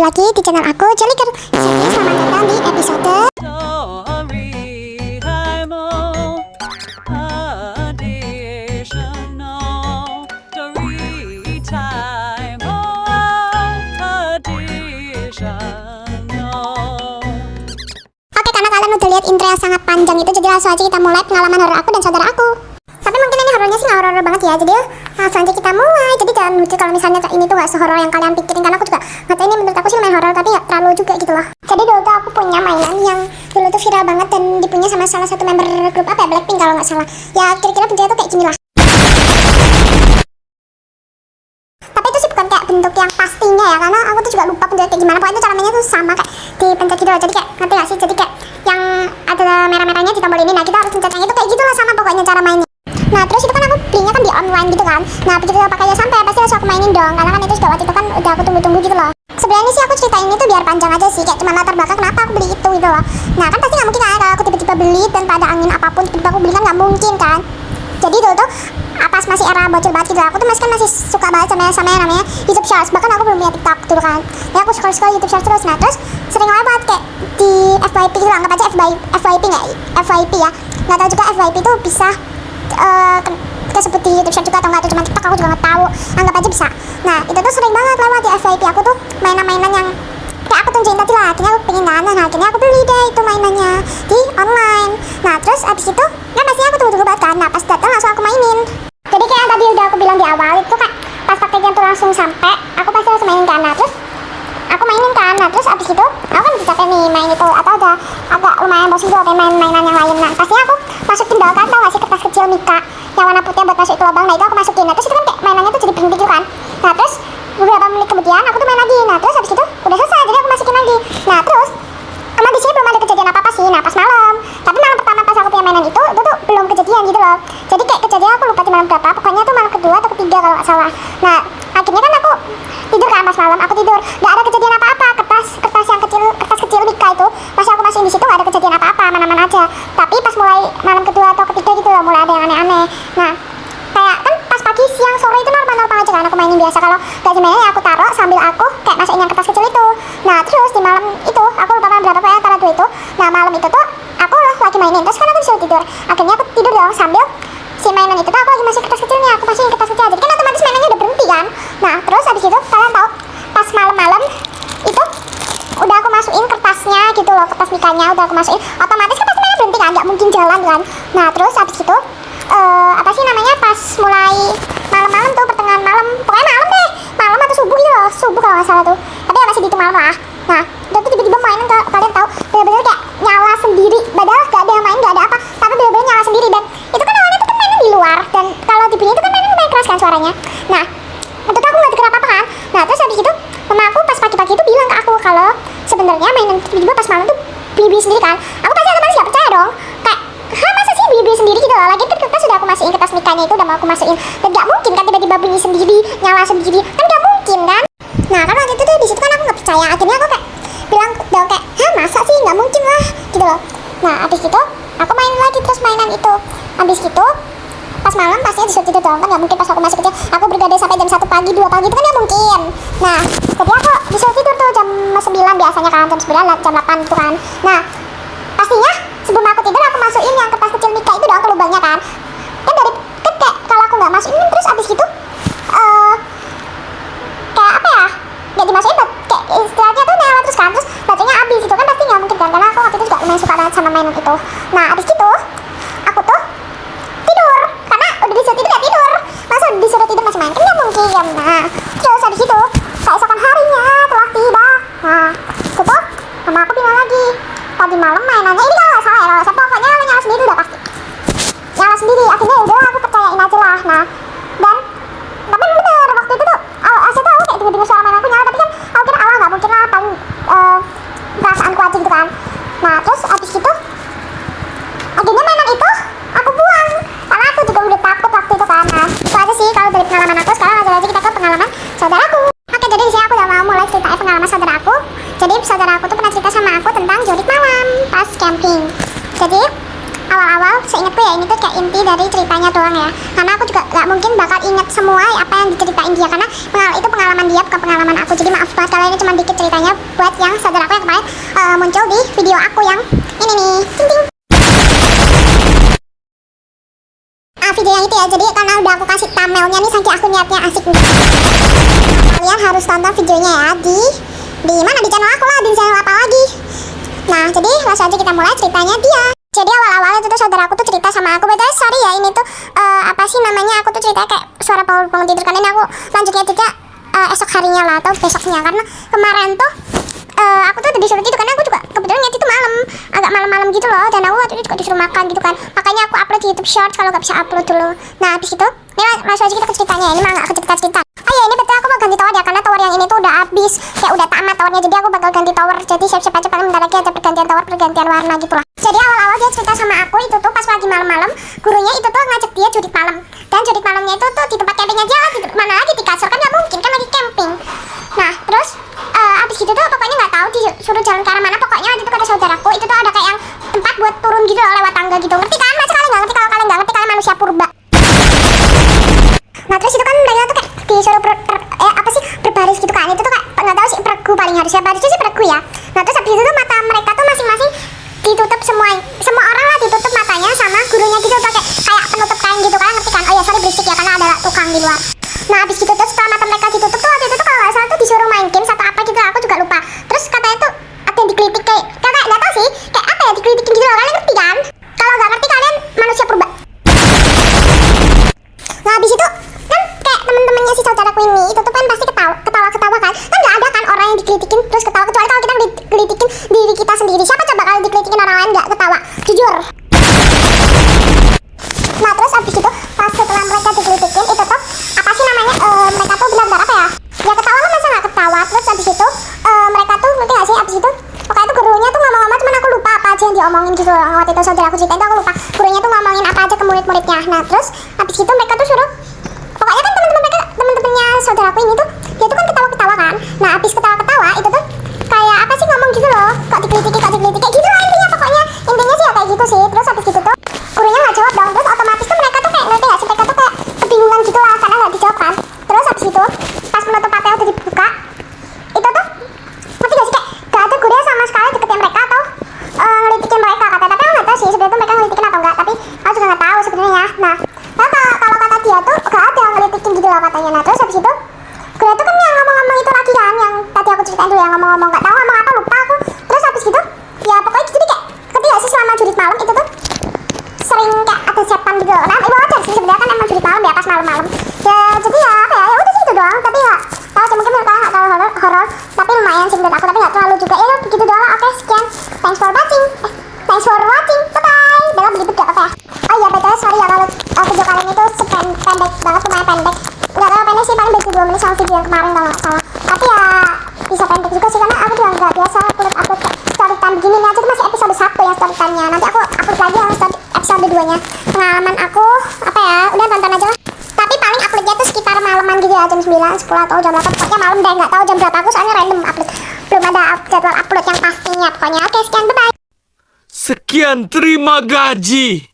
lagi di channel aku, Joliker. Jadi selamat datang di episode Oke, karena kalian udah lihat intro yang sangat panjang itu, jadi langsung aja kita mulai pengalaman horor aku dan saudara aku. Tapi mungkin ini horornya sih nggak horor banget ya, jadi langsung aja kita mulai. Jadi jangan lucu kalau misalnya ini tuh nggak sehoror yang kalian pikirin, karena aku juga nggak tahu, ini menurut aku sih lumayan horor tapi nggak terlalu juga gitu loh. Jadi dulu tuh aku punya mainan yang dulu tuh viral banget dan dipunya sama salah satu member grup apa ya, Blackpink kalau nggak salah. Ya kira-kira bentuknya tuh kayak gini lah. Tapi itu sih bukan kayak bentuk yang pastinya ya, karena aku tuh juga lupa bentuknya kayak gimana. Pokoknya itu cara mainnya tuh sama kayak dipencet gitu loh. Jadi kayak ngerti gak sih? Jadi kayak yang ada merah-merahnya di tombol ini. Nah kita harus pencet yang itu kayak gitu lah, sama pokoknya cara mainnya. Nah terus itu kan aku belinya kan di online gitu kan. Nah begitu pakainya sampai pasti langsung aku mainin dong, karena kan itu juga waktu itu kan udah aku tunggu-tunggu gitu loh. Sebenarnya sih aku ceritain ini tuh biar panjang aja sih, kayak cuma latar belakang kenapa aku beli itu gitu loh. Nah kan pasti nggak mungkin kan kalau aku tiba-tiba beli dan pada angin apapun tiba-tiba aku beli, kan nggak mungkin kan. Jadi dulu tuh pas masih era bocil banget gitu, aku tuh masih suka banget sama yang namanya YouTube Shorts. Bahkan aku belum punya TikTok dulu kan, ya aku scroll YouTube Shorts terus. Nah terus sering lewat kayak di FYP gitu, anggap aja FYP nggak FYP ya, nggak tahu juga FYP tuh bisa kesebut di YouTube Shorts juga atau nggak, atau cuma TikTok aku juga nggak tahu, anggap aja bisa. Nah itu tuh sering banget lewat di FYP aku tuh mainan-mainan yang kayak aku tunjukin tadi lah. Akhirnya aku pengen kan, nah akhirnya aku beli deh itu mainannya di online. Nah terus abis itu kan pastinya aku tunggu-tunggu banget kan. Nah pas datang langsung aku mainin. Jadi kayak yang tadi udah aku bilang di awal itu kan, pas pakainya tuh langsung sampai aku pasti langsung mainin kan. Nah terus aku mainin kan. Nah terus abis itu aku kan udah capek nih main itu, atau udah agak lumayan bosan juga kayak main-mainan yang lain. Nah pastinya aku masukin dong kan, tau gak sih kertas kecil Mika yang warna putih buat masuk itu lubang. Nah itu aku masukin. Nah terus itu kan kayak mainannya tuh jadi berhenti gitu kan. Nah terus beberapa menit kemudian aku tuh main lagi. Nah terus habis itu udah selesai, jadi aku masukin lagi. Nah terus emang di sini belum ada kejadian apa-apa sih. Nah pas malam, tapi malam pertama pas aku punya mainan itu tuh belum kejadian gitu loh. Jadi kayak kejadian aku lupa di malam berapa, pokoknya tuh malam kedua atau ketiga kalau nggak salah. Nah akhirnya kan aku tidur kan, pas malam aku tidur nggak ada kejadian apa-apa. Kertas yang kecil, kertas kecil Mika itu pas aku masukin di situ nggak ada kejadian apa-apa, aman-aman aja. Tapi pas mulai malam kedua atau ketiga gitu loh, mulai ada yang aneh-aneh. Nah kayak kan pas pagi, siang, sore itu normal-normal aja kan aku mainin biasa. Kalau gak mainnya aku taruh sambil aku kayak masukin yang kertas kecil itu. Nah terus di malam itu aku lupa malam berapa ya, antara dua itu. Nah malam itu tuh aku lagi mainin, terus kan aku disuruh tidur. Akhirnya aku tidur dong sambil si mainan itu tuh aku lagi masukin kertas kecilnya, aku masukin kertas kecil. Jadi kan otomatis mainannya udah berhenti kan. Nah terus habis itu kalian tahu pas malam-malam itu udah aku masukin kertasnya gitu loh, kertas Mikanya udah aku masukin, otomatis kan pasti mainnya berhenti kan, nggak mungkin jalan kan. Nah terus habis itu apa sih namanya, pas mulai malam-malam tuh, pertengahan malam, pokoknya malam deh, malam atau subuh gitu loh, subuh kalau nggak salah tuh, tapi ya masih di itu malam lah. Nah udah tuh tiba-tiba mainan, kalian tahu bener-bener kayak nyala sendiri, padahal gak ada yang main, gak ada apa, tapi bener-bener nyala sendiri. Dan itu kan awalnya tuh kan mainan di luar, dan kalau di bunyi itu kan mainan lumayan keras kan suaranya. Nah itu tuh aku nggak denger apa-apa kan. Nah terus habis itu mama aku pas pagi-pagi itu bilang ke aku kalau sebenarnya mainan tiba-tiba pas malam tuh bunyi sendiri kan. Aku pasti otomatis gak percaya dong, kayak hah masa sih bunyi sendiri gitu loh. Lagi kan kertas sudah aku masukin, kertas Mikanya itu udah mau aku masukin, dan gak mungkin kan tiba-tiba bunyi sendiri, nyala sendiri, kan gak mungkin kan. Nah kan waktu itu tuh disitu kan aku gak percaya. Akhirnya aku kayak bilang dong kayak hah masa sih, gak mungkin lah gitu loh. Nah abis gitu aku main lagi terus mainan itu. Abis gitu pas malam pastinya disuruh tidur dong, kan gak mungkin pas aku masuk kecil aku bergadai sampai jam 1 pagi, 2 pagi itu kan gak mungkin. Nah jadi aku disuruh tidur tuh jam 9 biasanya kan, jam 9, jam 8 gitu kan. Nah pastinya sebelum aku tidur aku masukin yang kertas kecil Mika itu dong ke lubangnya kan. Kan dari kan kayak kalau aku nggak masukin terus abis gitu kayak apa ya, nggak dimasukin kayak istilahnya tuh nyala terus kan, terus baterainya habis itu kan pasti nggak mungkin kan, karena aku waktu itu juga lumayan suka banget sama mainan itu. Nah abis gitu aku tuh tidur, karena udah disuruh tidur ya tidur, masa udah disuruh tidur masih main kan nggak mungkin. Nah terus abis itu keesokan harinya telah tiba. Nah itu tuh mama aku bilang lagi, tadi malam mainannya ini kalau nggak salah ya, kalau saya pokoknya nyala sendiri udah pasti nyala sendiri. Akhirnya udah aku percayain aja lah. Nah dan tapi bener waktu itu tuh asal tuh aku kayak dengar suara mainan aku nyala, tapi kan aku kira awal nggak mungkin lah, paling perasaanku aja gitu kan. Nah terus abis itu akhirnya mainan itu aku buang, karena aku juga udah takut waktu itu kan. Nah itu aja sih kalau dari pengalaman aku. Sekarang lanjut aja kita ke pengalaman saudaraku. Oke, jadi di sini aku udah mau mulai ceritain pengalaman saudaraku. Jadi saudara aku tuh pernah cerita sama aku tentang jorik malam pas camping. Jadi awal-awal seingatku ya ini tuh kayak inti dari ceritanya doang ya, karena aku juga gak mungkin bakal inget semua apa yang diceritain dia, karena itu pengalaman dia bukan pengalaman aku. Jadi maaf banget kalau ini cuma dikit ceritanya buat yang saudaraku yang kemarin muncul di video aku yang ini nih, ting ting. Video yang itu ya, jadi karena udah aku kasih thumbnailnya nih saking aku niatnya asik nih. Kalian harus tonton videonya ya di mana, di channel aku lah, di channel apa lagi. Nah jadi langsung aja kita mulai ceritanya dia. Jadi awal-awal itu tuh saudaraku tuh cerita sama aku, betul sorry ya ini tuh apa sih namanya, aku tuh cerita kayak suara bangun tidur, karena ini aku lanjutnya cerita esok harinya lah atau besoknya, karena kemarin tuh aku tuh udah disuruh gitu, karena aku juga kebetulan ngerti itu malam, agak malam-malam gitu loh, dan aku waktu itu juga disuruh makan gitu kan, makanya aku upload di YouTube Short kalau nggak bisa upload dulu. Nah habis itu ini langsung aja kita ke ceritanya, ini malah nggak ke cerita-cerita. Oh ya ini betul aku mau ganti tower ya, karena tower yang ini tuh udah habis, kayak udah tamat towernya, jadi aku bakal ganti tower, jadi siap-siap aja, paling bentar lagi ada pergantian tower, pergantian warna gitu lah. Jadi awal-awal dia cerita sama aku itu tuh pas lagi malam-malam, gurunya itu tuh ngajak dia jurit malam, dan jurit malamnya itu tuh di tempat campingnya dia, di mana lagi, di kasur, kan nggak mungkin kan lagi camping. Nah terus abis gitu tuh pokoknya nggak tahu disuruh jalan ke arah mana, pokoknya waktu itu kata saudaraku itu tuh ada kayak yang tempat buat turun gitu loh, lewat tangga gitu, ngerti kan? Masa kalian nggak ngerti? Kalau kalian nggak ngerti, kalian manusia purba. Nah terus itu kan mereka tuh kayak disuruh berbaris gitu kan, itu tuh kayak nggak tahu sih peregu, paling harusnya barisnya sih peregu ya. Nah terus habis itu tuh mata mereka tuh masing-masing ditutup, semua orang lah ditutup matanya sama gurunya gitu tuh, kayak penutup kain gitu kan, ngerti kan? Oh ya sorry berisik ya, karena ada tukang di luar. Nah habis gitu tuh setelah mata mereka ditutup tuh waktu itu tuh kalau nggak salah tuh disuruh main game atau apa gitu, aku juga lupa. Terus katanya tuh ada yang dikritik, kayak nggak tahu sih kayak apa ya, dikritikin gitu loh, kalian ngerti kan? Kalau nggak ngerti kalian manusia purba. Nah habis itu kan kayak temen-temennya si saudaraku ini itu tuh kan pasti ketawa kan nggak ada kan orang yang dikritikin terus ketawa, kecuali kalau kita dikritikin diri kita sendiri. Siapa coba kalau dikritikin orang lain nggak ketawa, jujur. Nah terus abis itu pas setelah mereka dikritikin itu tuh apa sih namanya, mereka tuh benar-benar apa ya ketawa lah, masa nggak ketawa. Terus abis itu mereka tuh ngerti nggak sih, abis itu pokoknya tuh gurunya tuh ngomong-ngomong, cuman aku lupa apa aja yang diomongin gitu loh. Waktu itu saudara aku cerita itu aku lupa gurunya tuh ngomongin apa aja ke murid-muridnya. Nah terus abis itu mereka tuh suruh, pokoknya kan temen-temennya saudaraku ini tuh dia tuh kan ketawa-ketawa kan. Nah abis ketawa-ketawa itu tuh kayak apa sih ngomong gitu loh, kok dikritikin kayak gitu lah intinya, pokoknya intinya sih ya kayak gitu sih. Terus abis gitu tuh gurunya nggak jawab dong, terus otomatis tuh mereka tuh kayak ngerti nggak sih, mereka tuh kayak kebingungan gitu lah karena nggak dijawab kan. Terus abis itu pas penutup mata udah dibuka itu tuh ngerti nggak sih, kayak gak ada gurunya sama sekali deketin mereka atau ngelitikin mereka kata, tapi aku nggak tahu sih sebenarnya tuh mereka ngelitikin atau enggak, tapi aku juga nggak tahu sebenarnya. Nah kalau kata dia tuh gak ada yang ngelitikin gitu loh katanya. Nah terus habis itu gurunya tuh kan yang ngomong-ngomong itu lagi kan, yang tadi aku ceritain dulu yang ngomong-ngomong nggak tahu ngomong apa, lupa aku. Terus habis gitu ya pokoknya jadi kayak ngerti gak sih, selama jurit malam itu tuh sering kayak ada setan gitu loh. Nah wajar sih sebenarnya kan emang jurit malam ya, pas malam-malam ya, jadi ya apa ya udah sih itu doang. Tapi ya tahu sih mungkin kalian nggak terlalu horor, tapi lumayan sih menurut aku, tapi nggak terlalu juga ya, begitu doang. Oke sekian, thanks for watching, bye bye. Bella beli gak apa ya. Oh iya betul, sorry ya kalau video kali ini tuh pendek banget, lumayan pendek, nggak terlalu pendek sih, paling beda 2 menit sama video yang kemarin kalau nggak salah. Tapi ya bisa pendek juga sih, karena aku juga nggak biasa upload story time begini. Ini aja tuh masih episode 1 ya story time-nya, nanti aku upload lagi yang episode 2 nya pengalaman aku apa ya, udah tonton aja lah. Tapi paling uploadnya tuh sekitar malaman gitu ya, jam 9, 10 atau jam 8, pokoknya malam deh, nggak tahu jam berapa, aku soalnya random upload, belum ada jadwal upload yang pastinya pokoknya. Oke sekian, bye bye. Sekian, terima gaji.